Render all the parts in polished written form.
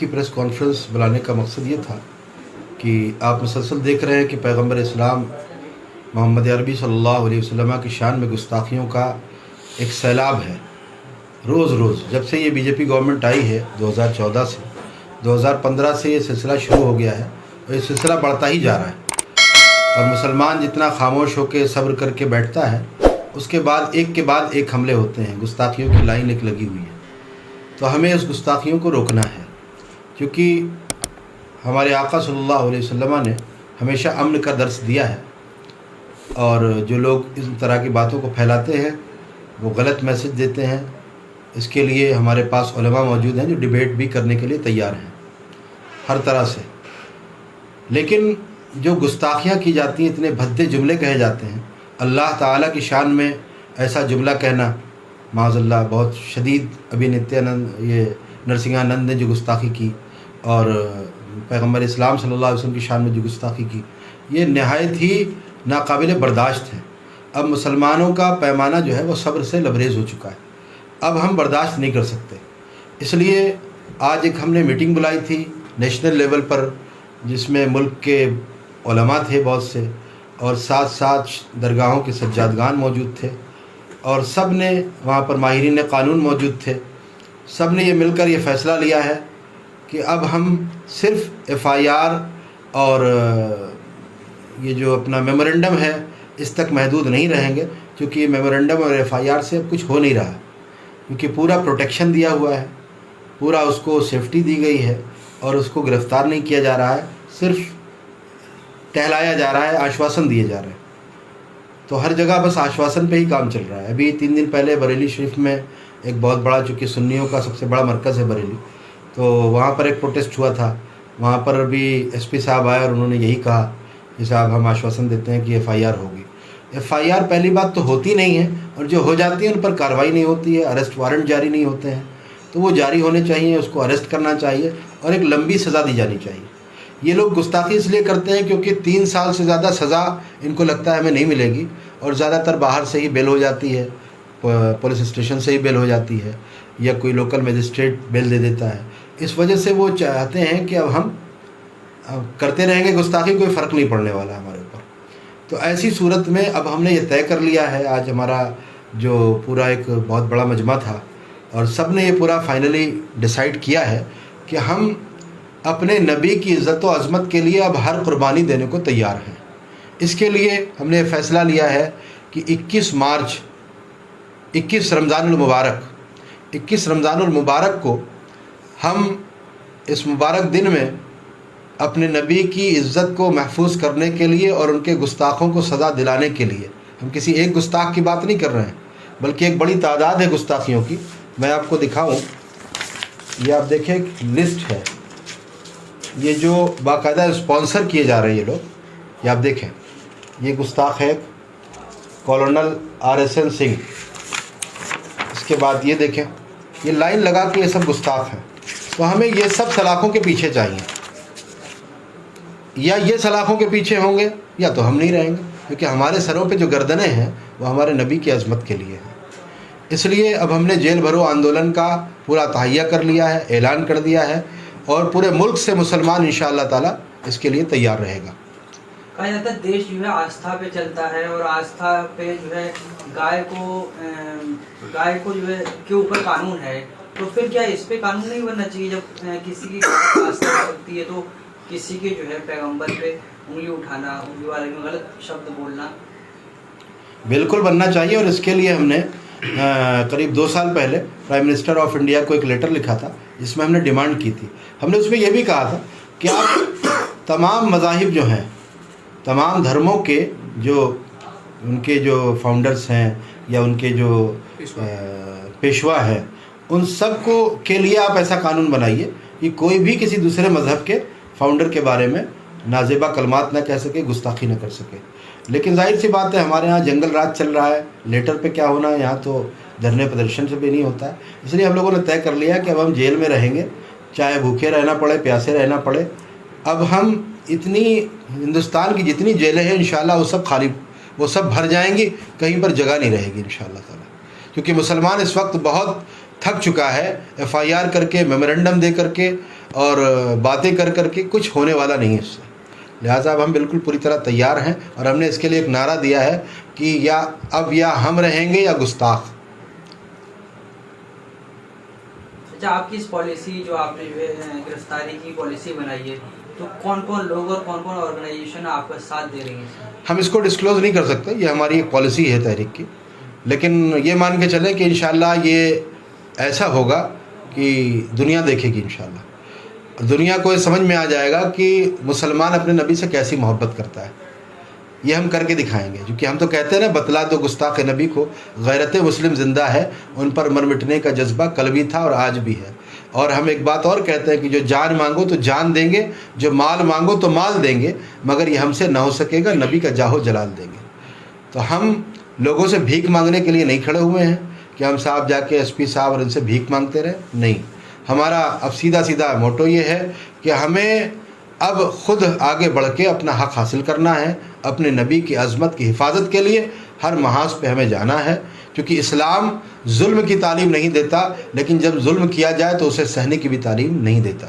की press conference बुलाने का मकसद ये था कि आप मुसलसल देख रहे हैं कि पैगंबर इस्लाम मोहम्मद अरबी सल्लल्लाहु अलैहि वसल्लम की शान में गुस्ताखियों का एक सैलाब है। रोज़ रोज़ जब से ये बीजेपी गवर्नमेंट आई है 2014 से 2015 से ये सिलसिला शुरू हो गया है और ये सिलसिला बढ़ता ही जा रहा है। और मुसलमान जितना खामोश होकर सब्र करके बैठता है, उसके बाद एक हमले होते हैं। गुस्ताखियों की लाइन एक लगी हुई है। तो हमें उस गुस्ताखियों को रोकना है, क्योंकि हमारे आका सल्लल्लाहु अलैहि वसल्लम ने हमेशा अमन का दर्स दिया है। और जो लोग इस तरह की बातों को फैलाते हैं वो गलत मैसेज देते हैं। इसके लिए हमारे पास उलमा मौजूद हैं जो डिबेट भी करने के लिए तैयार हैं हर तरह से। लेकिन जो गुस्ताखियाँ की जाती हैं, इतने भद्दे जुमले कहे जाते हैं, अल्लाह ताला की शान में ऐसा जुमला कहना माज़अल्लाह बहुत शदीद। अभी नित्यानंद ये नरसिंहानंद ने जो गुस्ताखी की और पैगंबर इस्लाम सल्लल्लाहु अलैहि वसल्लम की शान में जो गुस्ताखी की, ये नहायत ही नाकाबिल बर्दाश्त है। अब मुसलमानों का पैमाना जो है वो सब्र से लबरेज़ हो चुका है। अब हम बर्दाश्त नहीं कर सकते। इसलिए आज एक हमने मीटिंग बुलाई थी नेशनल लेवल पर, जिसमें मुल्क के उलमा थे बहुत से, और साथ साथ दरगाहों के सज्जादगान मौजूद थे, और सब ने वहाँ पर माहिरीन क़ानून मौजूद थे। सब ने ये मिलकर ये फ़ैसला लिया है कि अब हम सिर्फ़ FIR और ये जो अपना मेमोरेंडम है इस तक महदूद नहीं रहेंगे, क्योंकि मेमोरेंडम और FIR से अब कुछ हो नहीं रहा, क्योंकि पूरा प्रोटेक्शन दिया हुआ है, पूरा उसको सेफ्टी दी गई है और उसको गिरफ़्तार नहीं किया जा रहा है, सिर्फ़ टहलाया जा रहा है, आश्वासन दिए जा रहे हैं। तो हर जगह बस आश्वासन पे ही काम चल रहा है। अभी 3 दिन पहले बरेली शरीफ में एक बहुत बड़ा, चूँकि सुन्नियों का सबसे बड़ा मरकज़ है बरेली, तो वहाँ पर एक प्रोटेस्ट हुआ था। वहाँ पर भी SP साहब आए और उन्होंने यही कहा कि साहब हम आश्वासन देते हैं कि FIR होगी। FIR पहली बात तो होती नहीं है, और जो हो जाती है उन पर कार्रवाई नहीं होती है, अरेस्ट वारंट जारी नहीं होते हैं। तो वो जारी होने चाहिए, उसको अरेस्ट करना चाहिए और एक लंबी सज़ा दी जानी चाहिए। ये लोग गुस्ताखी इसलिए करते हैं क्योंकि 3 साल से ज़्यादा सज़ा इनको लगता है हमें नहीं मिलेगी, और ज़्यादातर बाहर से ही बेल हो जाती है, पुलिस स्टेशन से ही बेल हो जाती है, या कोई लोकल मजिस्ट्रेट बेल दे देता है। इस वजह से वो चाहते हैं कि अब हम करते रहेंगे गुस्ताखी, कोई फ़र्क नहीं पड़ने वाला हमारे ऊपर। तो ऐसी सूरत में अब हमने ये तय कर लिया है, आज हमारा जो पूरा एक बहुत बड़ा मजमा था और सब ने ये पूरा फाइनली डिसाइड किया है कि हम अपने नबी की इज़्ज़त व अज़मत के लिए अब हर कुर्बानी देने को तैयार हैं। इसके लिए हमने फ़ैसला लिया है कि 21 मार्च 21 रमज़ानुल मुबारक को हम इस मुबारक दिन में अपने नबी की इज़्ज़त को महफूज करने के लिए और उनके गुस्ताखों को सज़ा दिलाने के लिए, हम किसी एक गुस्ताख की बात नहीं कर रहे हैं, बल्कि एक बड़ी तादाद है गुस्ताखियों की। मैं आपको दिखाऊं, ये आप देखें लिस्ट है, ये जो बाकायदा स्पॉन्सर किए जा रहे हैं ये लोग, ये आप देखें, ये गुस्ताख है कॉलोनल RSN सिंह। इसके बाद ये देखें, ये लाइन लगा के ये सब गुस्ताख हैं। तो हमें ये सब सलाखों के पीछे चाहिए, या ये सलाखों के पीछे होंगे या तो हम नहीं रहेंगे, क्योंकि हमारे सरों पे जो गर्दनें हैं वो हमारे नबी की अज़मत के लिए हैं। इसलिए अब हमने जेल भरो आंदोलन का पूरा तहैया कर लिया है, ऐलान कर दिया है, और पूरे मुल्क से मुसलमान इंशाअल्लाह ताला इसके लिए तैयार रहेगा। कहा जाता है देश जो है आस्था पे चलता है, और आस्था पे जो है गाय को जो है के ऊपर कानून है। तो फिर क्या इस पे कानून नहीं बनना चाहिए? जब किसी की आस्था होती है तो किसी के जो है पैगंबर पे उंगली उठाना, उंगली वाले में गलत शब्द बोलना बिल्कुल बनना चाहिए। और इसके लिए हमने करीब 2 साल पहले प्राइम मिनिस्टर ऑफ इंडिया को एक लेटर लिखा था, जिसमें हमने डिमांड की थी। हमने उसमें यह भी कहा था कि आप तमाम मज़ाहिब जो हैं, तमाम धर्मों के जो उनके जो फाउंडर्स हैं या उनके जो पेशवा हैं, उन सब को के लिए आप ऐसा कानून बनाइए कि कोई भी किसी दूसरे मज़हब के फाउंडर के बारे में नाजेबा कलमात ना कह सके, गुस्ताखी ना कर सके। लेकिन जाहिर सी बात है, हमारे यहाँ जंगल राज चल रहा है, लेटर पे क्या होना है, यहाँ तो धरने प्रदर्शन से भी नहीं होता है। इसलिए हम लोगों ने तय कर लिया कि अब हम जेल में रहेंगे, चाहे भूखे रहना पड़े, प्यासे रहना पड़े। अब हम इतनी हिंदुस्तान की जितनी जेलें हैं इंशाल्लाह वो सब भर जाएंगी, कहीं पर जगह नहीं रहेगी इंशाल्लाह ताला। क्योंकि मुसलमान इस वक्त बहुत थक चुका है, FIR करके, मेमोरेंडम दे करके, اور باتیں کر کے کچھ ہونے والا نہیں ہے اس سے. لہٰذا اب ہم بالکل پوری طرح تیار ہیں اور ہم نے اس کے لیے ایک نعرہ دیا ہے کہ یا ہم رہیں گے یا گستاخ. اچھا، آپ کی اس پالیسی جو آپ نے گرفتاری کی پالیسی بنائی ہے، تو کون کون لوگ اور کون کون آرگنائزیشن آپ کا ساتھ دے رہی ہیں؟ ہم اس کو ڈسکلوز نہیں کر سکتے، یہ ہماری ایک پالیسی ہے تحریک کی، لیکن یہ مان کے چلیں کہ انشاءاللہ یہ ایسا ہوگا کہ دنیا دیکھے گی. انشاءاللہ دنیا کو یہ سمجھ میں آ جائے گا کہ مسلمان اپنے نبی سے کیسی محبت کرتا ہے. یہ ہم کر کے دکھائیں گے، کیونکہ ہم تو کہتے ہیں نا، بتلا دو گستاخ نبی کو غیرت مسلم زندہ ہے، ان پر مر مٹنے کا جذبہ کل بھی تھا اور آج بھی ہے. اور ہم ایک بات اور کہتے ہیں کہ جو جان مانگو تو جان دیں گے، جو مال مانگو تو مال دیں گے، مگر یہ ہم سے نہ ہو سکے گا، نبی کا جاہ و جلال دیں گے. تو ہم لوگوں سے بھیک مانگنے کے لیے نہیں کھڑے ہوئے ہیں کہ ہم صاحب جا کے ایس پی صاحب اور ان سے بھیک مانگتے رہیں. نہیں، ہمارا اب سیدھا موٹو یہ ہے کہ ہمیں اب خود آگے بڑھ کے اپنا حق حاصل کرنا ہے. اپنے نبی کی عظمت کی حفاظت کے لیے ہر محاذ پہ ہمیں جانا ہے، کیونکہ اسلام ظلم کی تعلیم نہیں دیتا، لیکن جب ظلم کیا جائے تو اسے سہنے کی بھی تعلیم نہیں دیتا.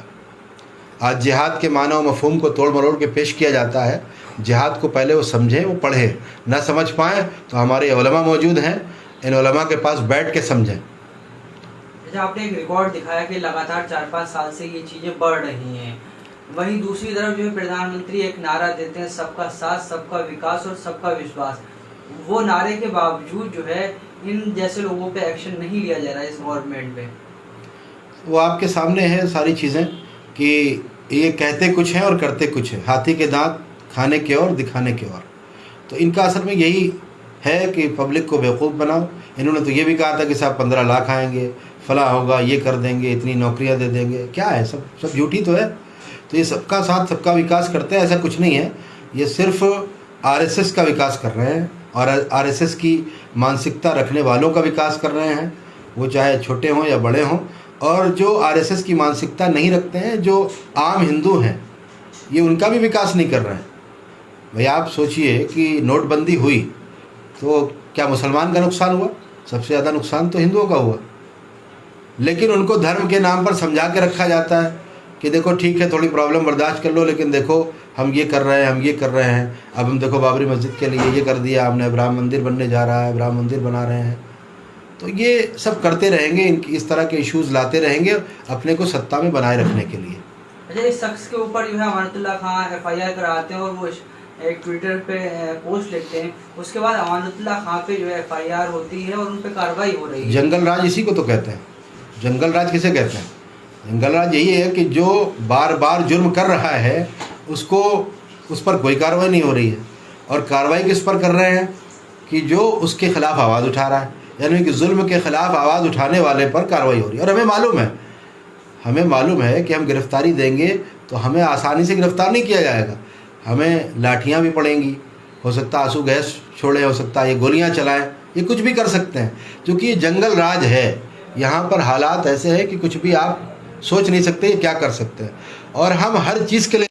آج جہاد کے معنی و مفہوم کو توڑ مروڑ کے پیش کیا جاتا ہے. جہاد کو پہلے وہ سمجھیں، وہ پڑھیں، نہ سمجھ پائیں تو ہمارے علماء موجود ہیں، ان علماء کے پاس بیٹھ کے سمجھیں. آپ نے ایک ریکارڈ دکھایا کہ لگاتار 4-5 سال سے یہ چیزیں بڑھ رہی ہیں، وہیں دوسری طرف جو ہے پردھان منتری ایک نعرہ دیتے ہیں، سب کا ساتھ، سب کا وکاس اور سب کا وشواس. وہ نعرے کے باوجود جو ہے ان جیسے لوگوں پہ ایکشن نہیں لیا جا رہا ہے اس گورنمنٹ پہ. وہ آپ کے سامنے ہے ساری چیزیں کہ یہ کہتے کچھ ہیں اور کرتے کچھ ہیں. ہاتھی کے دانت کھانے کے اور دکھانے کے اور. تو ان کا اصل میں یہی ہے کہ پبلک کو بیوقوف بناؤ. انہوں نے تو یہ بھی کہا تھا کہ صاحب 15 لاکھ آئیں گے، فلاں ہوگا، یہ کر دیں گے، اتنی نوکریاں دے دیں گے. کیا ہے، سب جھوٹی تو ہے. تو یہ سب کا ساتھ، سب کا وکاس کرتے ہیں، ایسا کچھ نہیں ہے. یہ صرف RSS کا وکاس کر رہے ہیں، اور RSS کی مانسکتا رکھنے والوں کا وکاس کر رہے ہیں، وہ چاہے چھوٹے ہوں یا بڑے ہوں. اور جو RSS کی مانسکتا نہیں رکھتے ہیں، جو عام ہندو ہیں، یہ ان کا بھی وکاس نہیں کر رہے ہیں. بھئی آپ سوچئے کہ نوٹ بندی ہوئی تو کیا مسلمان کا نقصان ہوا؟ سب سے زیادہ نقصان تو ہندوؤں کا ہوا. لیکن ان کو دھرم کے نام پر سمجھا کے رکھا جاتا ہے کہ دیکھو ٹھیک ہے، تھوڑی پرابلم برداشت کر لو، لیکن دیکھو ہم یہ کر رہے ہیں، ہم یہ کر رہے ہیں. اب ہم دیکھو بابری مسجد کے لیے یہ کر دیا ہم نے، ابراہیم مندر بننے جا رہا ہے، ابراہیم مندر بنا رہے ہیں. تو یہ سب کرتے رہیں گے، اس طرح کے ایشوز لاتے رہیں گے اپنے کو سत्ता میں بنائے رکھنے کے لیے. اچھا، اس شخص کے اوپر جو ہے امانت اللہ خان FIR کراتے ہیں اور وہ ایک ٹویٹر پہ پوسٹ لکھتے ہیں، اس کے بعد امانت اللہ خان پہ جو ہے FIR ہوتی ہے اور ان پہ کارروائی ہو رہی ہے. جنگل راج اسی کو تو کہتے ہیں. جنگل راج کسے کہتے ہیں؟ جنگل راج یہی ہے کہ جو بار بار جرم کر رہا ہے اس پر کوئی کارروائی نہیں ہو رہی ہے. اور کارروائی کس پر کر رہے ہیں؟ کہ جو اس کے خلاف آواز اٹھا رہا ہے، یعنی کہ ظلم کے خلاف آواز اٹھانے والے پر کارروائی ہو رہی ہے. اور ہمیں معلوم ہے کہ ہم گرفتاری دیں گے تو ہمیں آسانی سے گرفتار نہیں کیا جائے گا. ہمیں لاٹھیاں بھی پڑیں گی، ہو سکتا ہے آنسو گیس چھوڑیں، ہو سکتا ہے یہ گولیاں چلائیں، یہ کچھ بھی کر سکتے ہیں. کیونکہ یہ جنگل راج ہے، یہاں پر حالات ایسے ہیں کہ کچھ بھی آپ سوچ نہیں سکتے یہ کیا کر سکتے ہیں. اور ہم ہر چیز کے لیے